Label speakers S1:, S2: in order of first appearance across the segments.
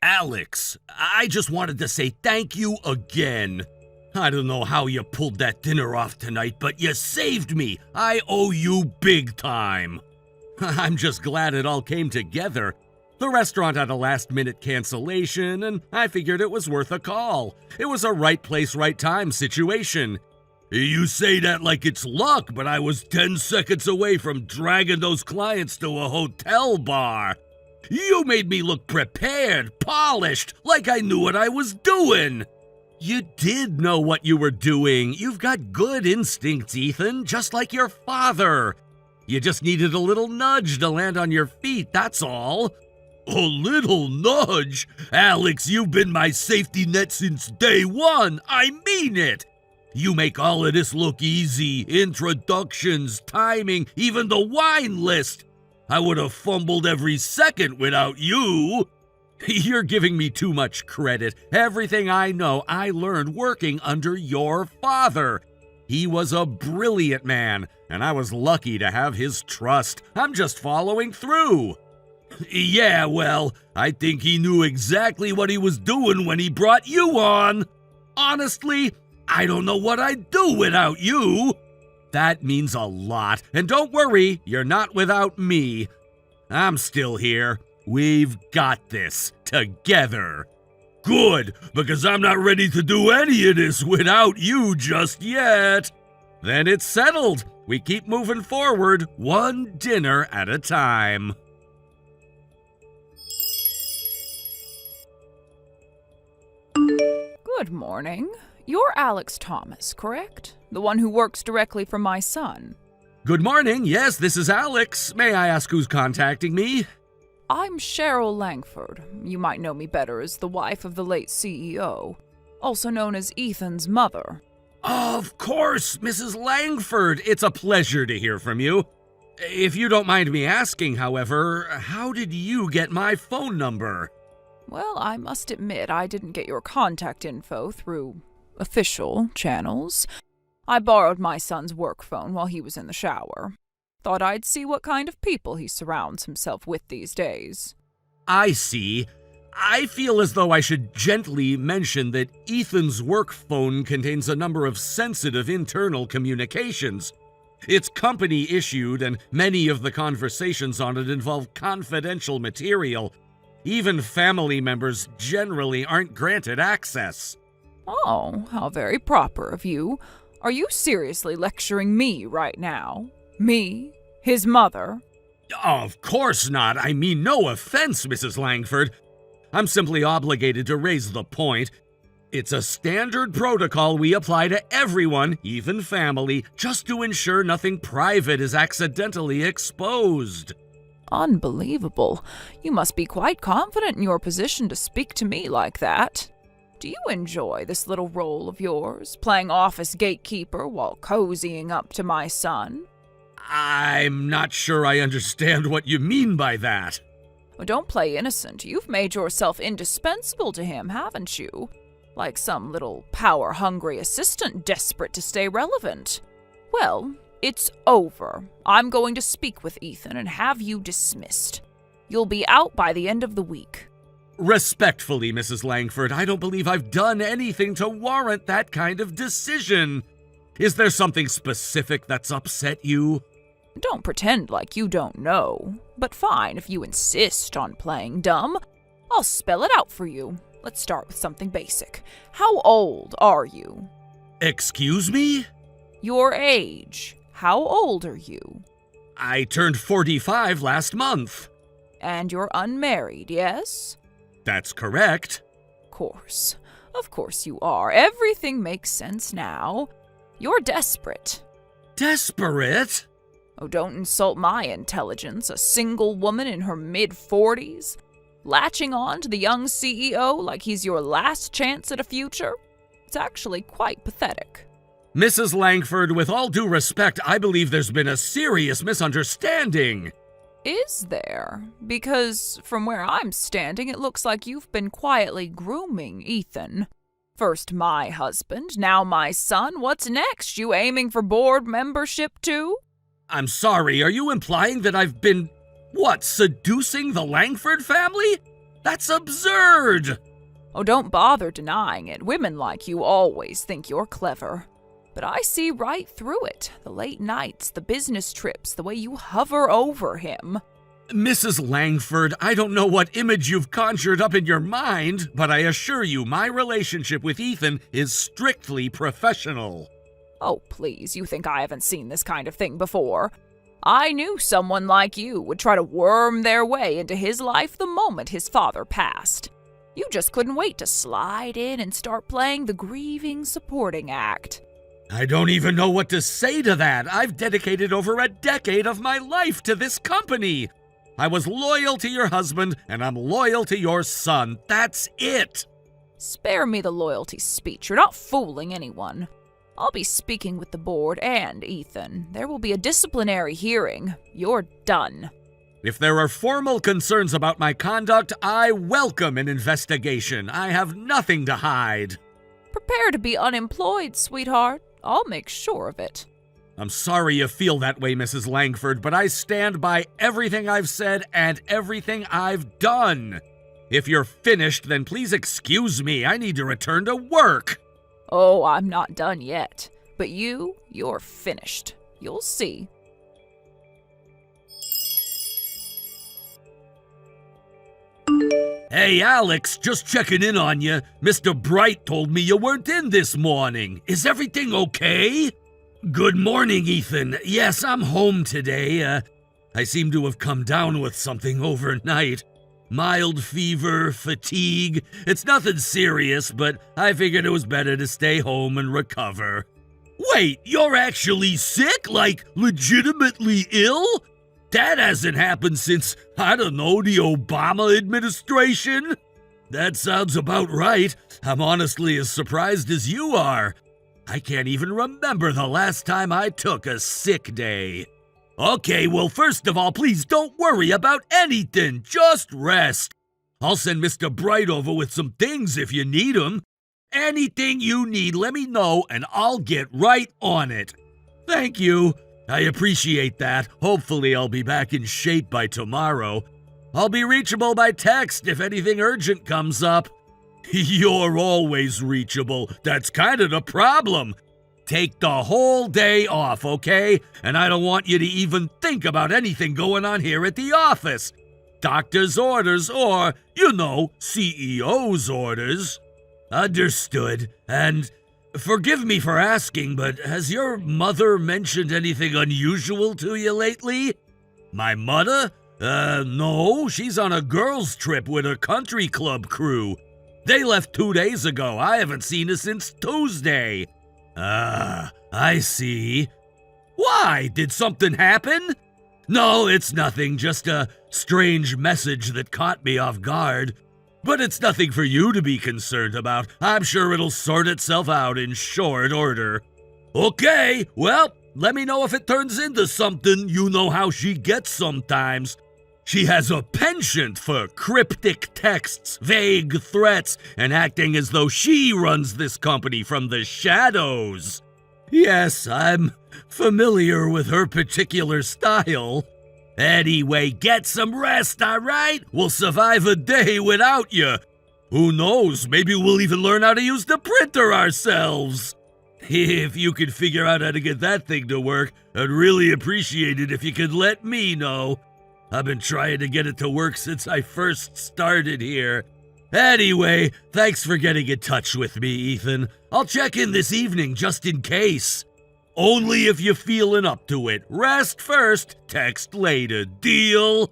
S1: Alex, I just wanted to say thank you again. I don't know how you pulled that dinner off tonight, but you saved me. I owe you big time. I'm just glad it all came together. The restaurant had a last-minute cancellation, and I figured it was worth a call. It was a right place, right time situation. You say that like it's luck, but I was 10 seconds away from dragging those clients to a hotel bar. You made me look prepared, polished, like I knew what I was doing. You did know what you were doing. You've got good instincts, Ethan, just like your father. You just needed a little nudge to land on your feet, that's all. A little nudge? Alex, you've been my safety net since day one. I mean it. You make all of this look easy. Introductions, timing, even the wine list. I would have fumbled every second without you. You're giving me too much credit. Everything I know, I learned working under your father. He was a brilliant man, and I was lucky to have his trust. I'm just following through. Yeah, well, I think he knew exactly what he was doing when he brought you on. Honestly, I don't know what I'd do without you. That means a lot, and don't worry, you're not without me. I'm still here. We've got this together. Good, because I'm not ready to do any of this without you just yet. Then it's settled. We keep moving forward, one dinner at a time.
S2: Good morning. You're Alex Thomas, correct? The one who works directly for my son.
S1: Good morning. Yes, this is Alex. May I ask who's contacting me?
S2: I'm Cheryl Langford. You might know me better as the wife of the late CEO, also known as Ethan's mother.
S1: Of course, Mrs. Langford. It's a pleasure to hear from you. If you don't mind me asking, however, how did you get my phone number?
S2: Well, I must admit I didn't get your contact info through official channels. I borrowed my son's work phone while he was in the shower. Thought I'd see what kind of people he surrounds himself with these days.
S1: I see. I feel as though I should gently mention that Ethan's work phone contains a number of sensitive internal communications. It's company issued, and many of the conversations on it involve confidential material. Even family members generally aren't granted access.
S2: Oh, how very proper of you. Are you seriously lecturing me right now? Me? His mother?
S1: Of course not. I mean no offense, Mrs. Langford. I'm simply obligated to raise the point. It's a standard protocol we apply to everyone, even family, just to ensure nothing private is accidentally exposed.
S2: Unbelievable. You must be quite confident in your position to speak to me like that. Do you enjoy this little role of yours, playing office gatekeeper while cozying up to my son?
S1: I'm not sure I understand what you mean by that.
S2: Well, don't play innocent. You've made yourself indispensable to him, haven't you? Like some little power-hungry assistant desperate to stay relevant. Well, it's over. I'm going to speak with Ethan and have you dismissed. You'll be out by the end of the week.
S1: Respectfully, Mrs. Langford, I don't believe I've done anything to warrant that kind of decision. Is there something specific that's upset you?
S2: Don't pretend like you don't know. But fine, if you insist on playing dumb, I'll spell it out for you. Let's start with something basic. How old are you?
S1: Excuse me?
S2: Your age. How old are you?
S1: I turned 45 last month.
S2: And you're unmarried, yes?
S1: That's correct.
S2: Of course you are. Everything makes sense now. You're desperate.
S1: Desperate?
S2: Oh, don't insult my intelligence. A single woman in her mid-40s, latching on to the young CEO like he's your last chance at a future? It's actually quite pathetic.
S1: Mrs. Langford, with all due respect, I believe there's been a serious misunderstanding.
S2: Is there? Because from where I'm standing, it looks like you've been quietly grooming Ethan. First my husband, now my son. What's next? You aiming for board membership too?
S1: I'm sorry, are you implying that I've been, seducing the Langford family? That's absurd!
S2: Oh, don't bother denying it. Women like you always think you're clever. But I see right through it. The late nights, the business trips, the way you hover over him.
S1: Mrs. Langford, I don't know what image you've conjured up in your mind, but I assure you my relationship with Ethan is strictly professional.
S2: Oh, please, you think I haven't seen this kind of thing before? I knew someone like you would try to worm their way into his life the moment his father passed. You just couldn't wait to slide in and start playing the grieving supporting act.
S1: I don't even know what to say to that. I've dedicated over a decade of my life to this company. I was loyal to your husband, and I'm loyal to your son. That's it.
S2: Spare me the loyalty speech. You're not fooling anyone. I'll be speaking with the board and Ethan. There will be a disciplinary hearing. You're done.
S1: If there are formal concerns about my conduct, I welcome an investigation. I have nothing to hide.
S2: Prepare to be unemployed, sweetheart. I'll make sure of it.
S1: I'm sorry you feel that way, Mrs. Langford, but I stand by everything I've said and everything I've done. If you're finished, then please excuse me. I need to return to work.
S2: Oh, I'm not done yet. But you're finished. You'll see.
S1: Hey, Alex, just checking in on you. Mr. Bright told me you weren't in this morning. Is everything okay? Good morning, Ethan. Yes, I'm home today. I seem to have come down with something overnight. Mild fever, fatigue. It's nothing serious, but I figured it was better to stay home and recover. Wait, you're actually sick? Like, legitimately ill? That hasn't happened since, I don't know, the Obama administration? That sounds about right. I'm honestly as surprised as you are. I can't even remember the last time I took a sick day. Okay, well, first of all, please don't worry about anything. Just rest. I'll send Mr. Bright over with some things if you need them. Anything you need, let me know, and I'll get right on it. Thank you. I appreciate that. Hopefully I'll be back in shape by tomorrow. I'll be reachable by text if anything urgent comes up. You're always reachable. That's kind of the problem. Take the whole day off, okay? And I don't want you to even think about anything going on here at the office. Doctor's orders or, CEO's orders. Understood. And forgive me for asking, but has your mother mentioned anything unusual to you lately? My mother? No. She's on a girls' trip with her country club crew. They left 2 days ago. I haven't seen her since Tuesday. I see. Why? Did something happen? No, it's nothing. Just a strange message that caught me off guard. But it's nothing for you to be concerned about. I'm sure it'll sort itself out in short order. Okay, well, let me know if it turns into something. You know how she gets sometimes. She has a penchant for cryptic texts, vague threats, and acting as though she runs this company from the shadows. Yes, I'm familiar with her particular style. Anyway, get some rest, all right? We'll survive a day without you. Who knows, maybe we'll even learn how to use the printer ourselves. If you could figure out how to get that thing to work, I'd really appreciate it if you could let me know. I've been trying to get it to work since I first started here. Anyway, thanks for getting in touch with me, Ethan. I'll check in this evening just in case. Only if you're feeling up to it. Rest first, text later. Deal?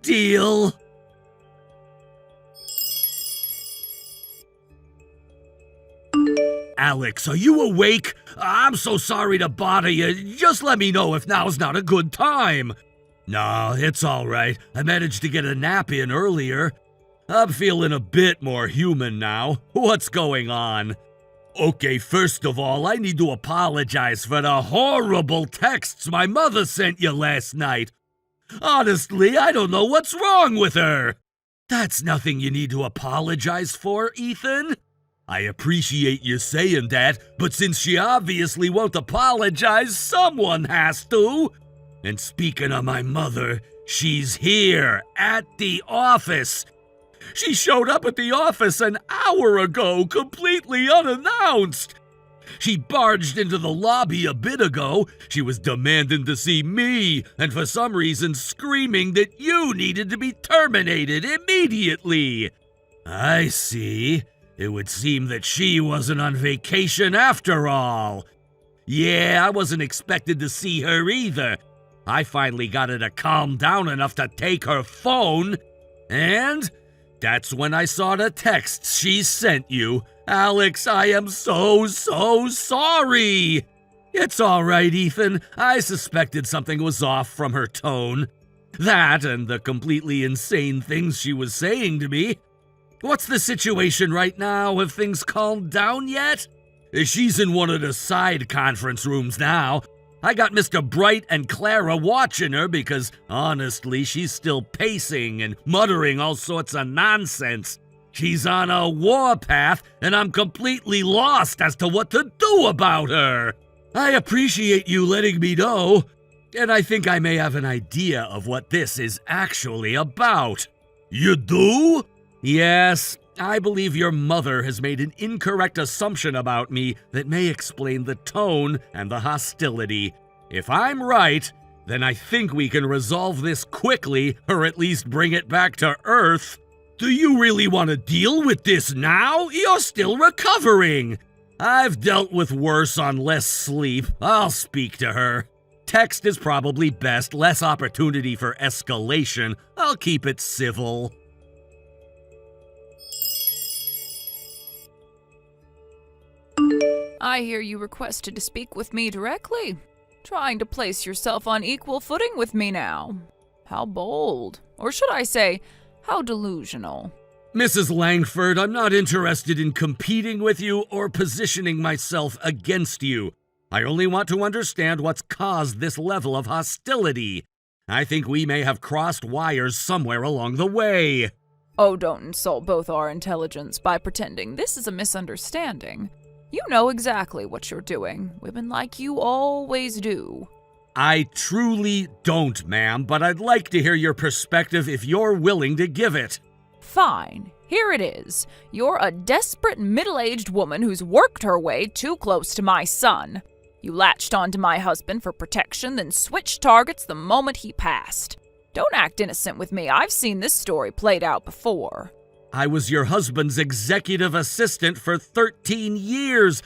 S1: Deal? Alex, are you awake? I'm so sorry to bother you. Just let me know if now's not a good time. No, it's all right. I managed to get a nap in earlier. I'm feeling a bit more human now. What's going on? Okay, first of all, I need to apologize for the horrible texts my mother sent you last night. Honestly, I don't know what's wrong with her. That's nothing you need to apologize for, Ethan. I appreciate you saying that, but since she obviously won't apologize, someone has to. And speaking of my mother, she's here at the office. She showed up at the office an hour ago, completely unannounced. She barged into the lobby a bit ago. She was demanding to see me, and for some reason screaming that you needed to be terminated immediately. I see. It would seem that she wasn't on vacation after all. Yeah, I wasn't expected to see her either. I finally got her to calm down enough to take her phone, and that's when I saw the texts she sent you. Alex, I am so sorry. It's all right, Ethan. I suspected something was off from her tone. That and the completely insane things she was saying to me. What's the situation right now? Have things calmed down yet? She's in one of the side conference rooms now. I got Mr. Bright and Clara watching her because, honestly, she's still pacing and muttering all sorts of nonsense. She's on a warpath, and I'm completely lost as to what to do about her. I appreciate you letting me know, and I think I may have an idea of what this is actually about. You do? Yes, I believe your mother has made an incorrect assumption about me that may explain the tone and the hostility. If I'm right, then I think we can resolve this quickly, or at least bring it back to Earth. Do you really want to deal with this now? You're still recovering. I've dealt with worse on less sleep. I'll speak to her. Text is probably best, less opportunity for escalation. I'll keep it civil.
S2: I hear you requested to speak with me directly. Trying to place yourself on equal footing with me now. How bold. Or should I say, how delusional.
S1: Mrs. Langford, I'm not interested in competing with you or positioning myself against you. I only want to understand what's caused this level of hostility. I think we may have crossed wires somewhere along the way.
S2: Oh, don't insult both our intelligence by pretending this is a misunderstanding. You know exactly what you're doing. Women like you always do.
S1: I truly don't, ma'am, but I'd like to hear your perspective if you're willing to give it.
S2: Fine. Here it is. You're a desperate middle-aged woman who's worked her way too close to my son. You latched onto my husband for protection, then switched targets the moment he passed. Don't act innocent with me. I've seen this story played out before.
S1: I was your husband's executive assistant for 13 years.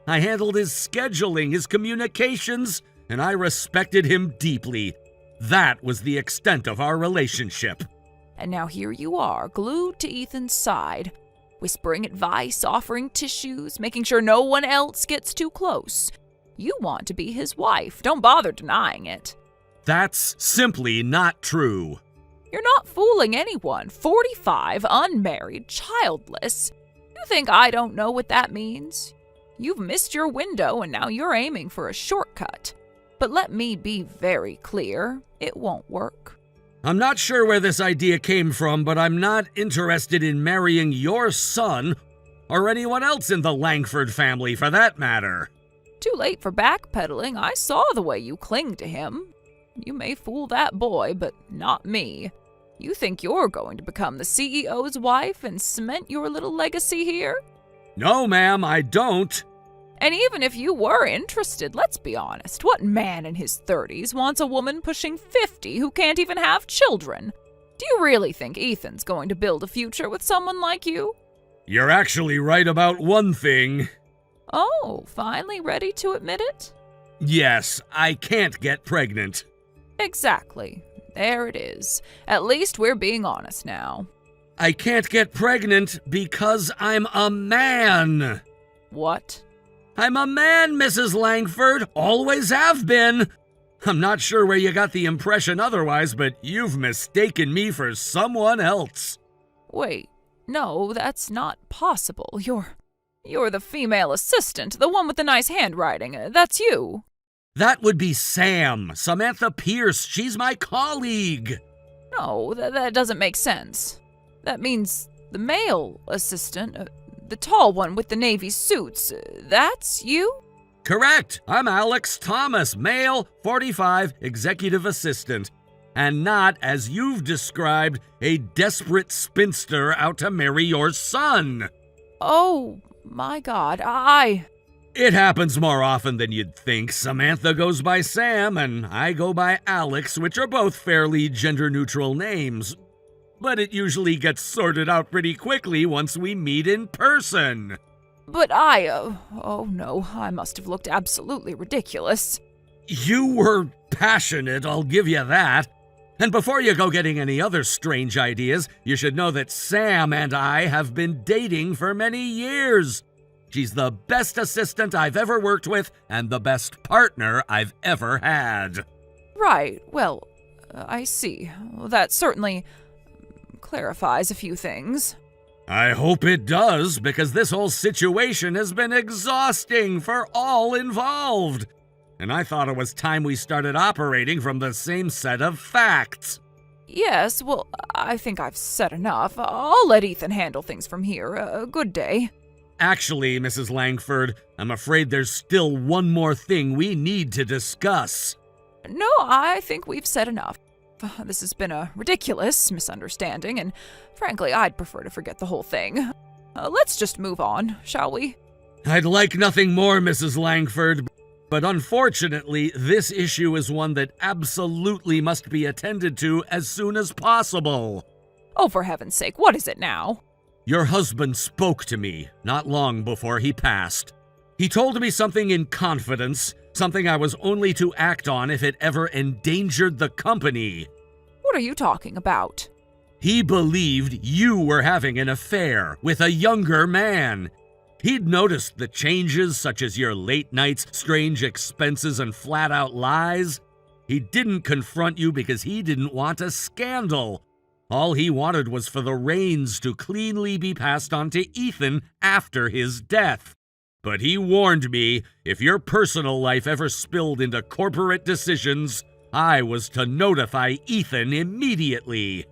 S1: I handled his scheduling, his communications, and I respected him deeply. That was the extent of our relationship.
S2: And now here you are, glued to Ethan's side, whispering advice, offering tissues, making sure no one else gets too close. You want to be his wife. Don't bother denying it.
S1: That's simply not true.
S2: You're not fooling anyone. 45, unmarried, childless. You think I don't know what that means? You've missed your window and now you're aiming for a shortcut. But let me be very clear, it won't work.
S1: I'm not sure where this idea came from, but I'm not interested in marrying your son, or anyone else in the Langford family for that matter.
S2: Too late for backpedaling. I saw the way you cling to him. You may fool that boy, but not me. You think you're going to become the CEO's wife and cement your little legacy here?
S1: No, ma'am, I don't.
S2: And even if you were interested, let's be honest, what man in his 30s wants a woman pushing 50 who can't even have children? Do you really think Ethan's going to build a future with someone like you?
S1: You're actually right about one thing.
S2: Oh, finally ready to admit it?
S1: Yes, I can't get pregnant.
S2: Exactly. There it is. At least we're being honest now.
S1: I can't get pregnant because I'm a man.
S2: What?
S1: I'm a man, Mrs. Langford. Always have been. I'm not sure where you got the impression otherwise, but you've mistaken me for someone else.
S2: Wait, no, that's not possible. You're the female assistant, the one with the nice handwriting. That's you.
S1: That would be Sam, Samantha Pierce. She's my colleague.
S2: No, that doesn't make sense. That means the male assistant, the tall one with the navy suits, that's you?
S1: Correct. I'm Alex Thomas, male, 45, executive assistant. and not, as you've described, a desperate spinster out to marry your son.
S2: Oh, my God,
S1: It happens more often than you'd think. Samantha goes by Sam, and I go by Alex, which are both fairly gender-neutral names. But it usually gets sorted out pretty quickly once we meet in person.
S2: But oh no, I must have looked absolutely ridiculous.
S1: You were passionate, I'll give you that. And before you go getting any other strange ideas, you should know that Sam and I have been dating for many years. She's the best assistant I've ever worked with and the best partner I've ever had.
S2: Right, well, I see. That certainly clarifies a few things.
S1: I hope it does, because this whole situation has been exhausting for all involved. And I thought it was time we started operating from the same set of facts.
S2: Yes, well, I think I've said enough. I'll let Ethan handle things from here. Good day.
S1: Actually, Mrs. Langford, I'm afraid there's still one more thing we need to discuss.
S2: No, I think we've said enough. This has been a ridiculous misunderstanding, and frankly, I'd prefer to forget the whole thing. Let's just move on, shall we?
S1: I'd like nothing more, Mrs. Langford, but unfortunately, this issue is one that absolutely must be attended to as soon as possible.
S2: Oh, for heaven's sake, what is it now?
S1: Your husband spoke to me not long before he passed. He told me something in confidence, something I was only to act on if it ever endangered the company.
S2: What are you talking about?
S1: He believed you were having an affair with a younger man. He'd noticed the changes, such as your late nights, strange expenses, and flat-out lies. He didn't confront you because he didn't want a scandal. All he wanted was for the reins to cleanly be passed on to Ethan after his death. But he warned me, if your personal life ever spilled into corporate decisions, I was to notify Ethan immediately.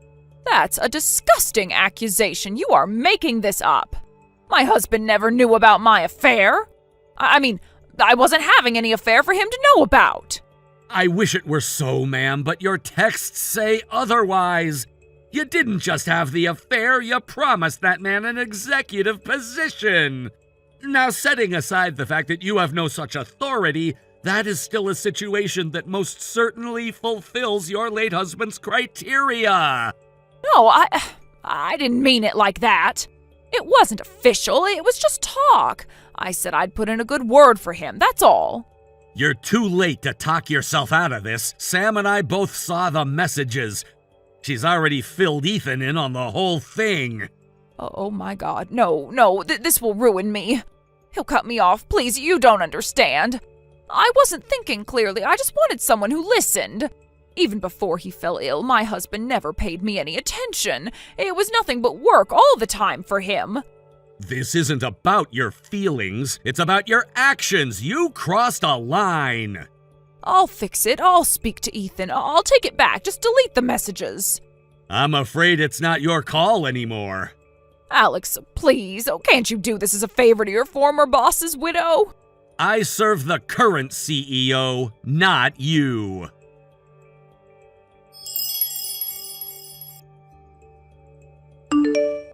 S2: That's a disgusting accusation. You are making this up. My husband never knew about my affair. I mean, I wasn't having any affair for him to know about.
S1: I wish it were so, ma'am, but your texts say otherwise. You didn't just have the affair, you promised that man an executive position. Now, setting aside the fact that you have no such authority, that is still a situation that most certainly fulfills your late husband's criteria.
S2: No, I didn't mean it like that. It wasn't official, it was just talk. I said I'd put in a good word for him, that's all.
S1: You're too late to talk yourself out of this. Sam and I both saw the messages. She's already filled Ethan in on the whole thing.
S2: Oh my God, no, this will ruin me. He'll cut me off, please, you don't understand. I wasn't thinking clearly, I just wanted someone who listened. Even before he fell ill, my husband never paid me any attention. It was nothing but work all the time for him.
S1: This isn't about your feelings, it's about your actions. You crossed a line.
S2: I'll fix it, I'll speak to Ethan, I'll take it back, just delete the messages.
S1: I'm afraid it's not your call anymore.
S2: Alex, please, can't you do this as a favor to your former boss's widow?
S1: I serve the current CEO, not you.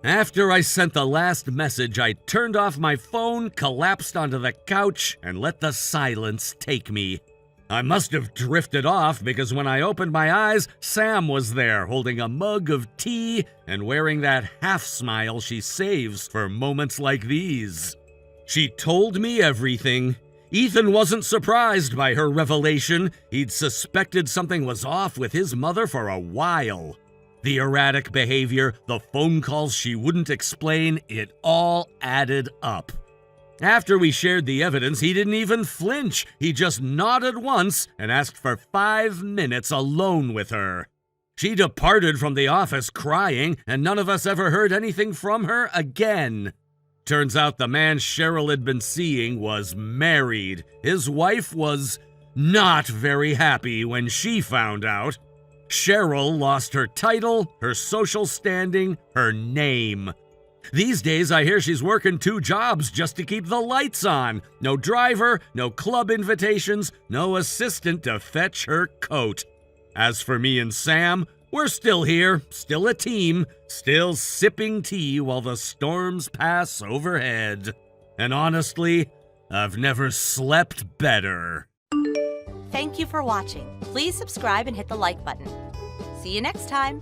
S1: After I sent the last message, I turned off my phone, collapsed onto the couch, and let the silence take me. I must have drifted off because when I opened my eyes, Sam was there holding a mug of tea and wearing that half smile she saves for moments like these. She told me everything. Ethan wasn't surprised by her revelation. He'd suspected something was off with his mother for a while. The erratic behavior, the phone calls she wouldn't explain, it all added up. After we shared the evidence, he didn't even flinch. He just nodded once and asked for 5 minutes alone with her. She departed from the office crying, and none of us ever heard anything from her again. Turns out the man Cheryl had been seeing was married. His wife was not very happy when she found out. Cheryl lost her title, her social standing, her name. These days, I hear she's working 2 jobs just to keep the lights on. No driver, no club invitations, no assistant to fetch her coat. As for me and Sam, we're still here, still a team, still sipping tea while the storms pass overhead. And honestly, I've never slept better.
S3: Thank you for watching. Please subscribe and hit the like button. See you next time.